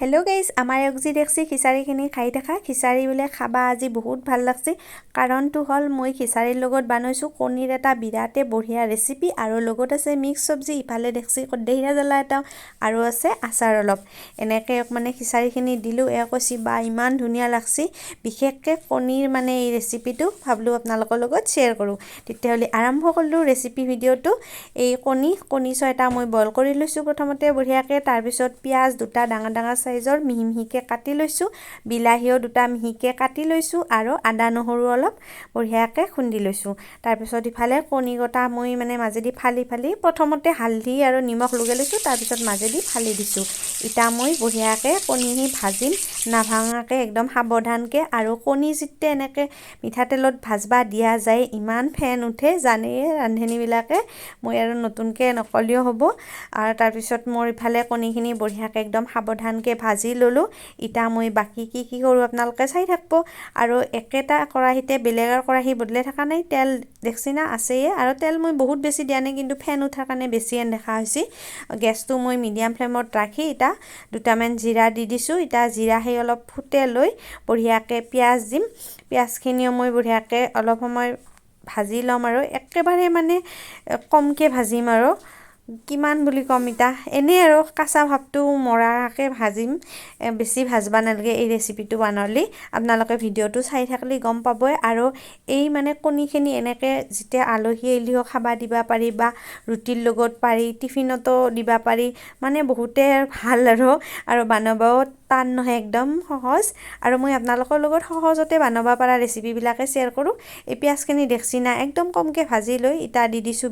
hello guys আমাৰ একজি দেখছি খিচাৰীখিনি খাই থাকা খিচাৰী বলে খাবা আজি বহুত ভাল লাগছি কাৰণটো হল মই খিচাৰীৰ লগত বানাইছো কণীৰ এটা বিৰাটে বঢ়িয়া ৰেচিপি আৰু লগত আছে মিক্স সবজি ইফালে দেখছি কডেহিৰা জ্বালা এটা আৰু আছে আচাৰ অলপ এনেকে মানে খিচাৰীখিনি দিলো একছি বা ইমান ধুনীয়া লাগছি বিশেষকে কণীৰ মানে এই ৰেচিপিটো ভাবলো আপোনালোকৰ লগত শেয়াৰ কৰো তেতিয়াহলে আৰম্ভ কৰিলো ৰেচিপি ভিডিওটো এই কণী ছয়টা মই বইল কৰি লৈছো প্ৰথমতে বঢ়িয়াকে তাৰ পিছত পিয়াজ দুটা ডাঙৰ ডাঙৰ সাইজৰ মিহিমিহিকে কাটি লৈছো বিলাহিও দুটা মিহিকে কাটি লৈছো আৰু আদা নহৰু অলপ বঢ়িয়াকে খুন্দি লৈছো তাৰ পিছত ইফালে কণী গটা মই মানে মাজেদি ফালি প্ৰথমতে হালধি আৰু নিমখ লগাই লৈছো তাৰ পিছত মাজেদি ফালি দিছো ইটা মই বঢ়িয়াকে কণীহি ভাজিম নাভাঙাকে একদম সাৱধানকে আৰু কণী জিতে এনেকে মিঠাতেলত ভাজবা দিয়া যায় ইমান ফেন উঠে জানে ৰান্ধনী বিলাকে মই আৰু নতুনকে নকলিও হ'ব আৰু তাৰ পিছত মোৰ ইফালে কণীখিনি বঢ়িয়াকে একদম সাৱধানকে ভাজি ললো ইটা মই বাকি কি কৰো আপোনালোকে চাই থাকব আৰু একেটা কৰাহিতে বেলেগৰ কৰাহি বদলে থাকা নাই তেল দেখছিনা আছে আৰু তেল মই বহুত বেছি দিয়া নাই কিন্তু ফেন উঠাৰ কাৰণে বেছি এন দেখা হৈছে গেছটো মই মিডিয়াম ফ্লেমত ৰাখি ইটা দুটামান জিৰা দি দিছো ইটা জিৰা হে অলপ ফুটে লৈ বঢ়িয়াকে পিয়াজ দিম পিয়াজখিনিও মই বঢ়িয়াকে অলপ সময় ভাজি লম আৰু একেবাৰে মানে কমকে ভাজিম আৰু কিমান বুলি কম ইটা এনে আৰু কাঁচা ভাবটো মৰাকে ভাজিম বেছি ভাজবা নালগে এই ৰেচিপিটো বানালি আপোনালোকে ভিডিওটো চাই থাকলি গম পাবই আৰু এই মানে কণীখিনি এনেকে যেতিয়া আলহী এলিও খাবা দিবা পাৰি বা ৰুটিৰ লগত পাৰি টিফিনতো দিবা পাৰি মানে বহুতে ভাল আৰু বানাবাও টান নহয় একদম সহজ আৰু মই আপোনালোকৰ লগত সহজতে বানাবা পাৰা ৰেচিপি বিলাকে শেয়াৰ কৰো এই পিয়াজখিনি দেখছিনা একদম কমকে ভাজি লৈ ইটা দি দিছো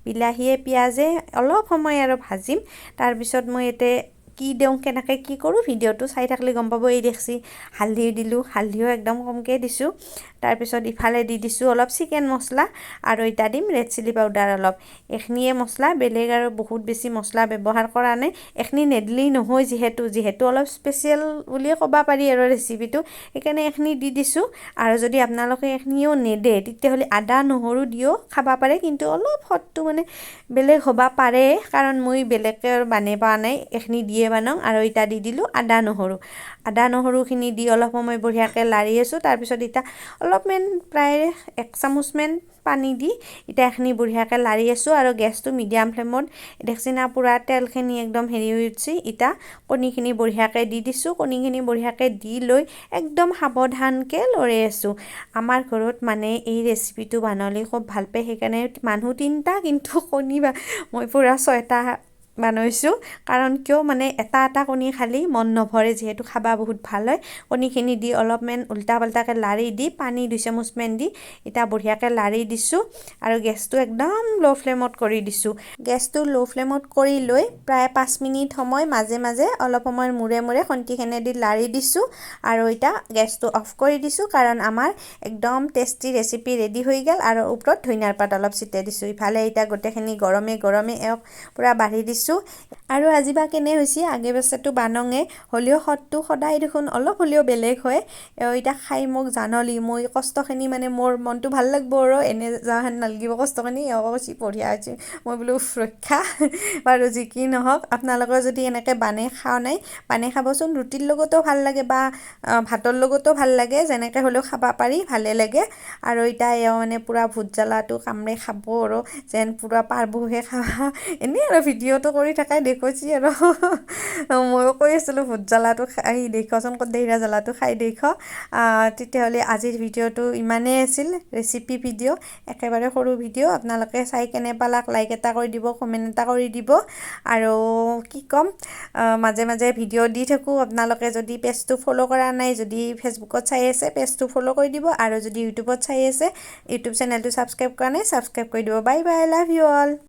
বিলাহিয়ে পিয়াজে অলপ সময় আৰু ভাজিম তাৰ পিছত মই এতে কি দেও কেনেকৈ কি কৰো ভিডিওটো চাই থাকলে গম পাবো এই দেখছি হালধি দিলো হালধিও একদম কমকে দিছো তাৰ পিছত ইফালে দি দিছো অলপ চিকেন মছলা আৰু ইটা দিম ৰেড চিলি পাউডাৰ অলপ এখনিয়ে মছলা বেলেগ আৰু বহুত বেছি মছলা ব্যৱহাৰ কৰা নাই এখনি নেদলি নহয় যেহেতু অলপ স্পেশাল বুলি কবা পাৰি আৰু ৰেচিপিটো এখানে এখনি দি দিছো আৰু যদি আপোনালোকে এখনিও নেদে তেতিয়াহলে আদা নহৰু দিও খাবা পাৰে কিন্তু অলপ হটটো মানে বেলেগ হবা পাৰে কাৰণ মই বেলেগকে বানে পা নাই এখনি দিয়ে বানং আৰু ইটা দি দিলো আদা নহৰুখিনি দি অলপ সময় বঢ়িয়াকে লাৰি আছো তাৰ পিছত ইটা অলপমান প্ৰায় 1 চামুচমান পানী দি ইটা এখনি বঢ়িয়াকে লাৰি আছো আৰু গেছটো মিডিয়াম ফ্লেমত দেখছিনা পুৰা তেলখিনি একদম হেৰি হৈছে ইটা কণীখিনি বঢ়িয়াকে দি দিছো কণীখিনি বঢ়িয়াকে দি লৈ একদম সাৱধানকে লৰে আছো আমাৰ ঘৰত মানে এই ৰেচিপিটো বানালি খুব ভাল পায় সেইকাৰণে মানুহ 3টা কিন্তু কণী মই পুৰা 6টা বানাইছো কাৰণ কিয় মানে এটা কণী খালি মন নভৰে যেহেতু খাবা বহুত ভাল হয় কণীখিনি দি অলপমান উল্টা পাল্টাকে লাৰি দি পানী 2 চামুচমান দি ইটা বঢ়িয়াকে লাৰি দিছো আৰু গেছটো একদম লো ফ্লেমত কৰি দিছো গেছটো লো ফ্লেমত কৰি লৈ প্ৰায় 5 মিনিট সময় মাজে মাজে অলপ সময় মুৰে খন্তিখনে দি লাৰি দিছো আৰু ইটা গেছটো অফ কৰি দিছো কাৰণ আমাৰ একদম টেষ্টি ৰেচিপি ৰেডি হৈ গেল আৰু ওপৰত ধনিয়াৰ পাত অলপ ছিটে দিছো ইফালে ইটা গোটেখিনি গৰমে পুৰা বাঢ়ি দিছো আৰু আজিবা কেনে হৈছে আগে বছৰটো বানঙে হলিও হটটো সদায় দেখোন অলপ হলিও বেলেগ হয় ইটা খাই মোক জানলি মই কষ্টখিনি মানে মোৰ মনটো ভাল লাগব আৰু এনে যাহান নালগিব কষ্টখিনি অবশ্যই বঢ়িয়া আছে মই বলো ৰক্ষা বাৰু যি কি নহওক আপোনালোকৰ যদি এনেকে বানে খাও নাই বানে খাবচোন ৰুটিৰ লগতো ভাল লাগে বা ভাতৰ লগতো ভাল লাগে যেনেকে হলেও খাবা পাৰি ভালে লাগে আৰু ইটা মানে পুৰা ভুট জ্বালাটো কামৰে খাব আৰু যেন পুৰা পাৰবহে খাবা এনে আৰু ভিডিওটো কৰি থাকাই দেখছি আৰু ময়ো কৈ আছিলো ভুট জ্বালাটো খাই দেখচোন কডেহিৰা জ্বালাটো খাই দেখ তেতিয়াহলে আজিৰ ভিডিওটো ইমানেই আছিল ৰেচিপি ভিডিও একেবাৰে সৰু ভিডিও আপোনালোকে চাই কেনে পালাক লাইক এটা কৰি দিব কমেন্ট এটা কৰি দিব আৰু কি কম মাজে মাজে ভিডিও দি থাকো আপোনালোকে যদি পেজটো ফলো কৰা নাই যদি ফেসবুকত চাই আছে পেজটো ফলো কৰি দিব আৰু যদি ইউটিউবত চাই আছে ইউটিউব চেনেলটো সাবস্ক্ৰাইব কৰা নাই সাবস্ক্ৰাইব কৰি দিব bye bye love you all